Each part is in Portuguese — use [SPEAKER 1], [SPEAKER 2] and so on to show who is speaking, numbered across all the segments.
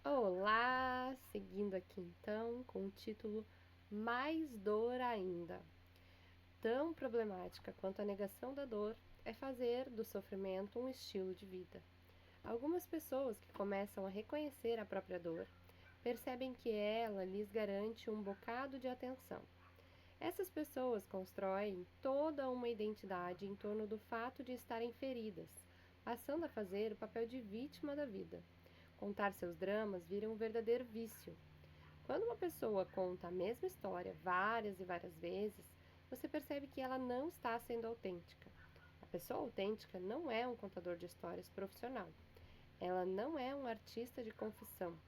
[SPEAKER 1] Olá! Seguindo aqui então com o título Mais Dor Ainda. Tão problemática quanto a negação da dor é fazer do sofrimento um estilo de vida. Algumas pessoas que começam a reconhecer a própria dor percebem que ela lhes garante um bocado de atenção. Essas pessoas constroem toda uma identidade em torno do fato de estarem feridas, passando a fazer o papel de vítima da vida. Contar seus dramas vira um verdadeiro vício. Quando uma pessoa conta a mesma história várias e várias vezes, você percebe que ela não está sendo autêntica. A pessoa autêntica não é um contador de histórias profissional. Ela não é um artista de confissão.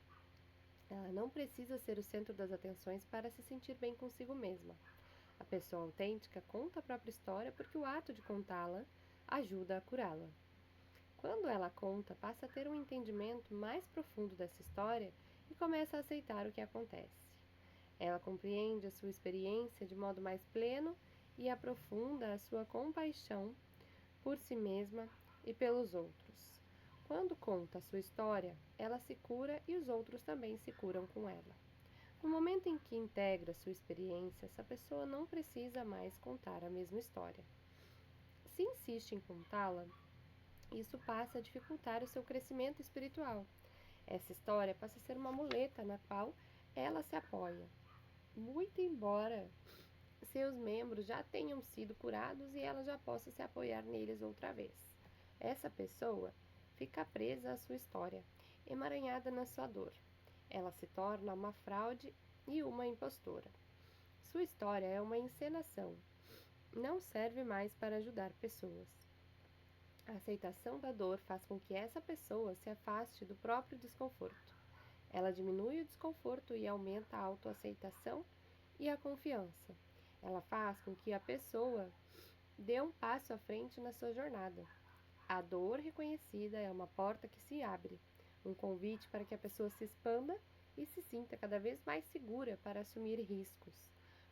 [SPEAKER 1] Ela não precisa ser o centro das atenções para se sentir bem consigo mesma. A pessoa autêntica conta a própria história porque o ato de contá-la ajuda a curá-la. Quando ela conta, passa a ter um entendimento mais profundo dessa história e começa a aceitar o que acontece. Ela compreende a sua experiência de modo mais pleno e aprofunda a sua compaixão por si mesma e pelos outros. Quando conta a sua história, ela se cura e os outros também se curam com ela. No momento em que integra sua experiência, essa pessoa não precisa mais contar a mesma história. Se insiste em contá-la, isso passa a dificultar o seu crescimento espiritual. Essa história passa a ser uma muleta na qual ela se apoia, muito embora seus membros já tenham sido curados e ela já possa se apoiar neles outra vez. Essa pessoa fica presa à sua história, emaranhada na sua dor. Ela se torna uma fraude e uma impostora. Sua história é uma encenação, não serve mais para ajudar pessoas. A aceitação da dor faz com que essa pessoa se afaste do próprio desconforto. Ela diminui o desconforto e aumenta a autoaceitação e a confiança. Ela faz com que a pessoa dê um passo à frente na sua jornada. A dor reconhecida é uma porta que se abre, um convite para que a pessoa se expanda e se sinta cada vez mais segura para assumir riscos.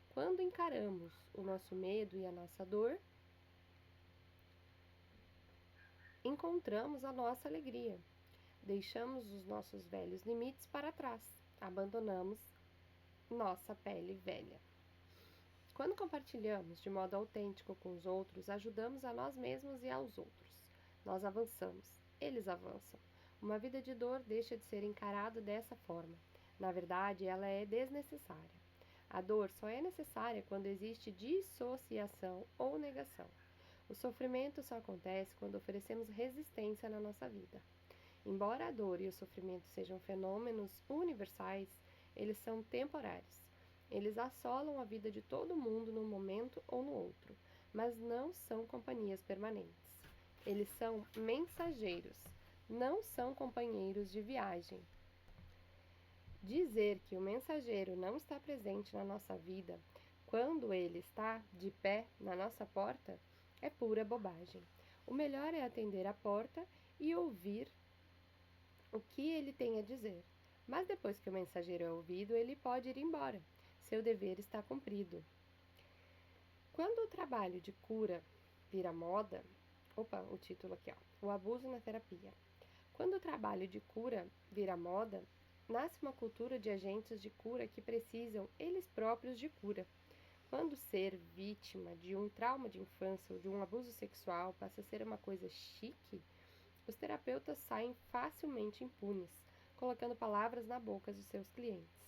[SPEAKER 1] Quando encaramos o nosso medo e a nossa dor, encontramos a nossa alegria. Deixamos os nossos velhos limites para trás. Abandonamos nossa pele velha. Quando compartilhamos de modo autêntico com os outros, ajudamos a nós mesmos e aos outros. Nós avançamos, eles avançam. Uma vida de dor deixa de ser encarada dessa forma. Na verdade, ela é desnecessária. A dor só é necessária quando existe dissociação ou negação. O sofrimento só acontece quando oferecemos resistência na nossa vida. Embora a dor e o sofrimento sejam fenômenos universais, eles são temporários. Eles assolam a vida de todo mundo num momento ou no outro, mas não são companhias permanentes. Eles são mensageiros, não são companheiros de viagem. Dizer que o mensageiro não está presente na nossa vida quando ele está de pé na nossa porta é pura bobagem. O melhor é atender a porta e ouvir o que ele tem a dizer. Mas depois que o mensageiro é ouvido, ele pode ir embora. Seu dever está cumprido. Quando o trabalho de cura vira moda, o título aqui, ó, o abuso na terapia. Quando o trabalho de cura vira moda, nasce uma cultura de agentes de cura que precisam eles próprios de cura. Quando ser vítima de um trauma de infância ou de um abuso sexual passa a ser uma coisa chique, os terapeutas saem facilmente impunes, colocando palavras na boca de seus clientes.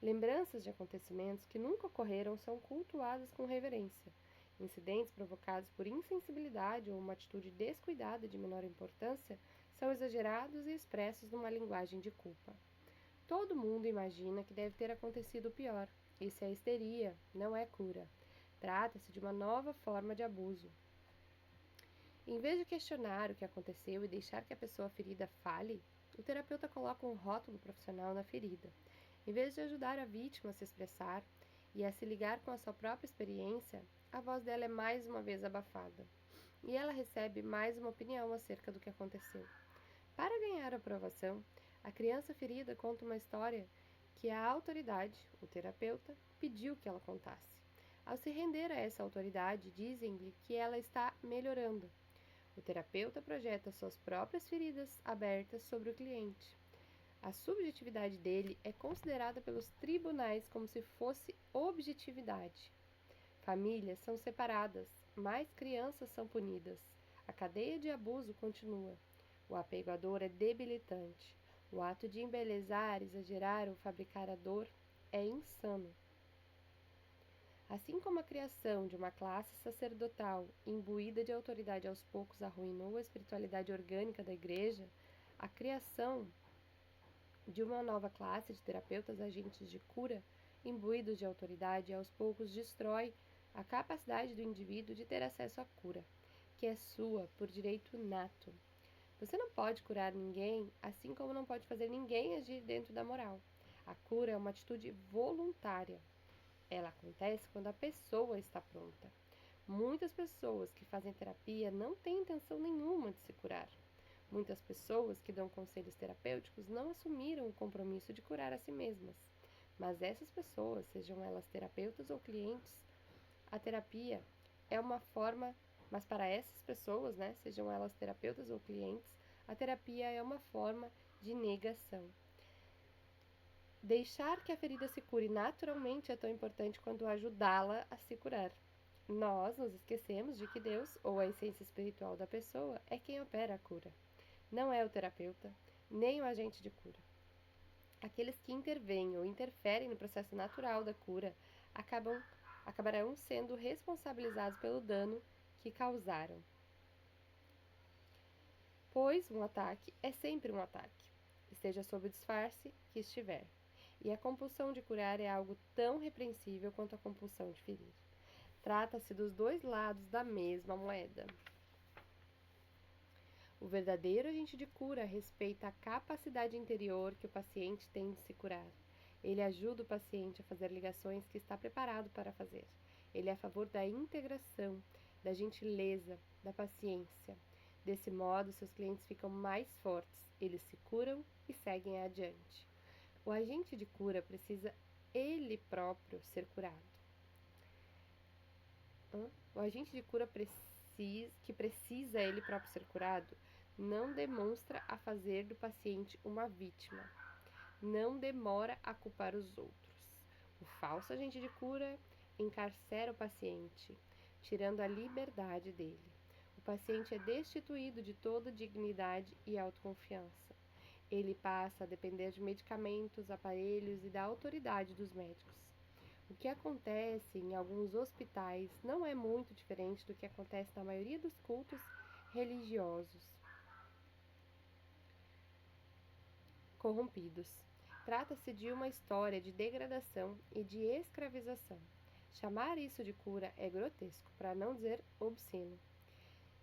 [SPEAKER 1] Lembranças de acontecimentos que nunca ocorreram são cultuadas com reverência. Incidentes provocados por insensibilidade ou uma atitude descuidada de menor importância são exagerados e expressos numa linguagem de culpa. Todo mundo imagina que deve ter acontecido o pior. Isso é histeria, não é cura. Trata-se de uma nova forma de abuso. Em vez de questionar o que aconteceu e deixar que a pessoa ferida fale, o terapeuta coloca um rótulo profissional na ferida. Em vez de ajudar a vítima a se expressar e a se ligar com a sua própria experiência, a voz dela é mais uma vez abafada. E ela recebe mais uma opinião acerca do que aconteceu. Para ganhar aprovação, a criança ferida conta uma história que a autoridade, o terapeuta, pediu que ela contasse. Ao se render a essa autoridade, dizem-lhe que ela está melhorando. O terapeuta projeta suas próprias feridas abertas sobre o cliente. A subjetividade dele é considerada pelos tribunais como se fosse objetividade. Famílias são separadas, mais crianças são punidas. A cadeia de abuso continua. O apego à dor é debilitante. O ato de embelezar, exagerar ou fabricar a dor é insano. Assim como a criação de uma classe sacerdotal imbuída de autoridade aos poucos arruinou a espiritualidade orgânica da igreja, a criação de uma nova classe de terapeutas agentes de cura, imbuídos de autoridade, aos poucos destrói a capacidade do indivíduo de ter acesso à cura, que é sua por direito nato. Você não pode curar ninguém, assim como não pode fazer ninguém agir dentro da moral. A cura é uma atitude voluntária. Ela acontece quando a pessoa está pronta. Muitas pessoas que fazem terapia não têm intenção nenhuma de se curar. Muitas pessoas que dão conselhos terapêuticos não assumiram o compromisso de curar a si mesmas. Mas essas pessoas, sejam elas terapeutas ou clientes, a terapia é uma forma, mas para essas pessoas, sejam elas terapeutas ou clientes, a terapia é uma forma de negação. Deixar que a ferida se cure naturalmente é tão importante quanto ajudá-la a se curar. Nós nos esquecemos de que Deus, ou a essência espiritual da pessoa, é quem opera a cura. Não é o terapeuta, nem o agente de cura. Aqueles que intervêm ou interferem no processo natural da cura acabarão sendo responsabilizados pelo dano que causaram. Pois um ataque é sempre um ataque, esteja sob o disfarce que estiver. E a compulsão de curar é algo tão repreensível quanto a compulsão de ferir. Trata-se dos dois lados da mesma moeda. O verdadeiro agente de cura respeita a capacidade interior que o paciente tem de se curar. Ele ajuda o paciente a fazer ligações que está preparado para fazer. Ele é a favor da integração, da gentileza, da paciência. Desse modo, seus clientes ficam mais fortes, eles se curam e seguem adiante. O agente de cura precisa ele próprio ser curado. O agente de cura que precisa ele próprio ser curado não demonstra a fazer do paciente uma vítima. Não demora a culpar os outros. O falso agente de cura encarcera o paciente, tirando a liberdade dele. O paciente é destituído de toda dignidade e autoconfiança. Ele passa a depender de medicamentos, aparelhos e da autoridade dos médicos. O que acontece em alguns hospitais não é muito diferente do que acontece na maioria dos cultos religiosos corrompidos. Trata-se de uma história de degradação e de escravização. Chamar isso de cura é grotesco, para não dizer obsceno.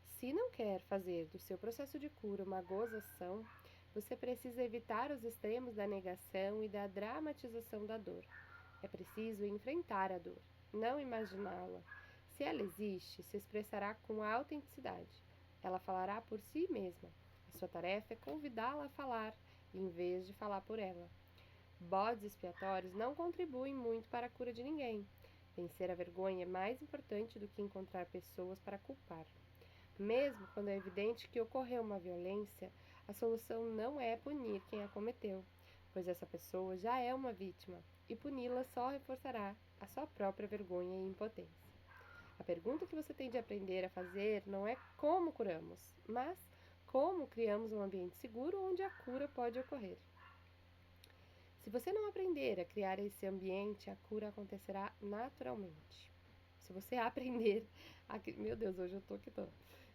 [SPEAKER 1] Se não quer fazer do seu processo de cura uma gozação, você precisa evitar os extremos da negação e da dramatização da dor. É preciso enfrentar a dor, não imaginá-la. Se ela existe, se expressará com autenticidade. Ela falará por si mesma. A sua tarefa é convidá-la a falar, em vez de falar por ela. Bodes expiatórios não contribuem muito para a cura de ninguém. Vencer a vergonha é mais importante do que encontrar pessoas para culpar. Mesmo quando é evidente que ocorreu uma violência, a solução não é punir quem a cometeu, pois essa pessoa já é uma vítima, e puni-la só reforçará a sua própria vergonha e impotência. A pergunta que você tem de aprender a fazer não é como curamos, mas como criamos um ambiente seguro onde a cura pode ocorrer. Se você não aprender a criar esse ambiente, a cura acontecerá naturalmente. Se você aprender a... Meu Deus, hoje eu tô que tô.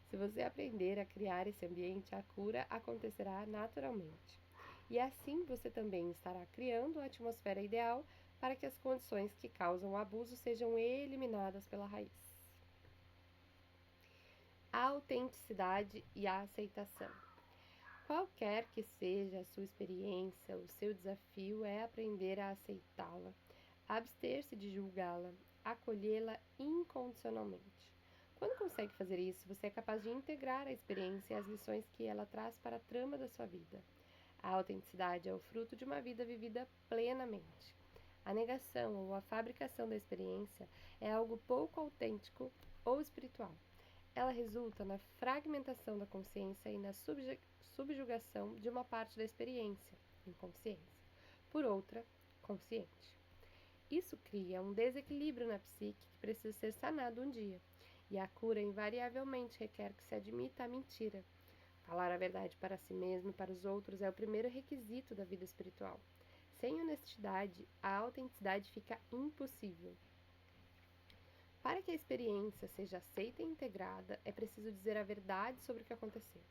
[SPEAKER 1] Se você aprender a criar esse ambiente, a cura acontecerá naturalmente. E assim você também estará criando a atmosfera ideal para que as condições que causam o abuso sejam eliminadas pela raiz. A autenticidade e a aceitação. Qualquer que seja a sua experiência, o seu desafio é aprender a aceitá-la, abster-se de julgá-la, acolhê-la incondicionalmente. Quando consegue fazer isso, você é capaz de integrar a experiência e as lições que ela traz para a trama da sua vida. A autenticidade é o fruto de uma vida vivida plenamente. A negação ou a fabricação da experiência é algo pouco autêntico ou espiritual. Ela resulta na fragmentação da consciência e na subjugação de uma parte da experiência. inconsciência, por outra, consciente. Isso cria um desequilíbrio na psique que precisa ser sanado um dia, e a cura invariavelmente requer que se admita a mentira. Falar a verdade para si mesmo e para os outros é o primeiro requisito da vida espiritual. Sem honestidade, a autenticidade fica impossível. Para que a experiência seja aceita e integrada, é preciso dizer a verdade sobre o que aconteceu.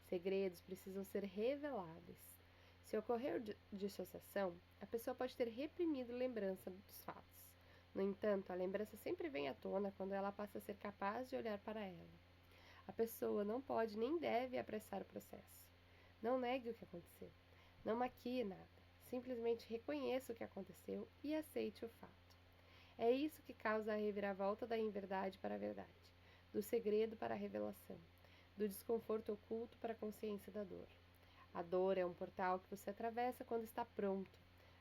[SPEAKER 1] Segredos precisam ser revelados. Se ocorrer dissociação, a pessoa pode ter reprimido lembrança dos fatos. No entanto, a lembrança sempre vem à tona quando ela passa a ser capaz de olhar para ela. A pessoa não pode nem deve apressar o processo. Não negue o que aconteceu. Não maquie nada. Simplesmente reconheça o que aconteceu e aceite o fato. É isso que causa a reviravolta da inverdade para a verdade, do segredo para a revelação, do desconforto oculto para a consciência da dor. A dor é um portal que você atravessa quando está pronto.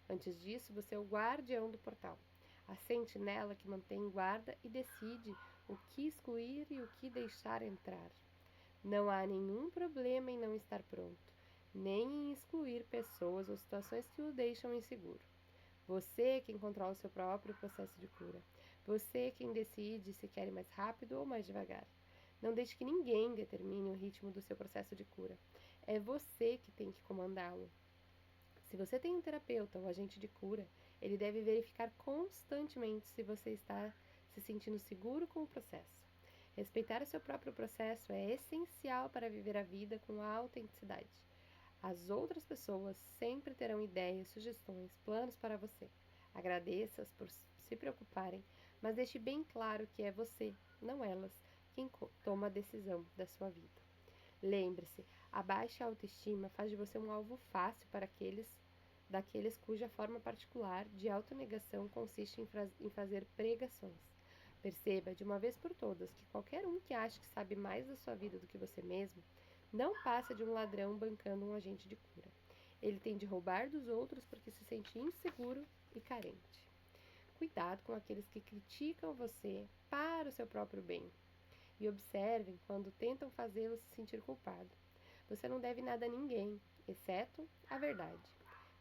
[SPEAKER 1] Antes disso, você é o guardião do portal, a sentinela que mantém guarda e decide o que excluir e o que deixar entrar. Não há nenhum problema em não estar pronto, nem em excluir pessoas ou situações que o deixam inseguro. Você é quem controla o seu próprio processo de cura. Você é quem decide se quer ir mais rápido ou mais devagar. Não deixe que ninguém determine o ritmo do seu processo de cura. É você que tem que comandá-lo. Se você tem um terapeuta ou agente de cura, ele deve verificar constantemente se você está se sentindo seguro com o processo. Respeitar o seu próprio processo é essencial para viver a vida com autenticidade. As outras pessoas sempre terão ideias, sugestões, planos para você. Agradeça-as por se preocuparem, mas deixe bem claro que é você, não elas, quem toma a decisão da sua vida. Lembre-se, a baixa autoestima faz de você um alvo fácil para daqueles cuja forma particular de autonegação consiste em fazer pregações. Perceba de uma vez por todas que qualquer um que ache que sabe mais da sua vida do que você mesmo não passa de um ladrão bancando um agente de cura. Ele tem de roubar dos outros porque se sente inseguro e carente. Cuidado com aqueles que criticam você para o seu próprio bem e observem quando tentam fazê-lo se sentir culpado. Você não deve nada a ninguém, exceto a verdade.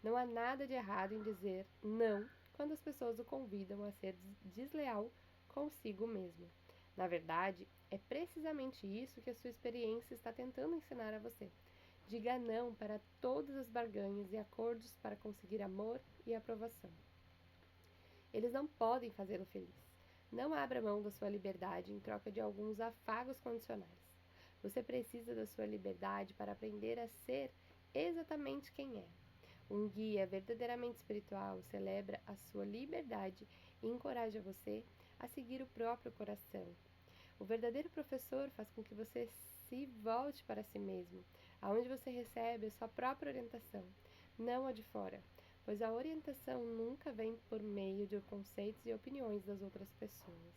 [SPEAKER 1] Não há nada de errado em dizer não quando as pessoas o convidam a ser desleal consigo mesmo. Na verdade, é precisamente isso que a sua experiência está tentando ensinar a você. Diga não para todas as barganhas e acordos para conseguir amor e aprovação. Eles não podem fazê-lo feliz. Não abra mão da sua liberdade em troca de alguns afagos condicionais. Você precisa da sua liberdade para aprender a ser exatamente quem é. Um guia verdadeiramente espiritual celebra a sua liberdade e encoraja você a seguir o próprio coração. O verdadeiro professor faz com que você se volte para si mesmo, aonde você recebe a sua própria orientação, não a de fora, pois a orientação nunca vem por meio de conceitos e opiniões das outras pessoas.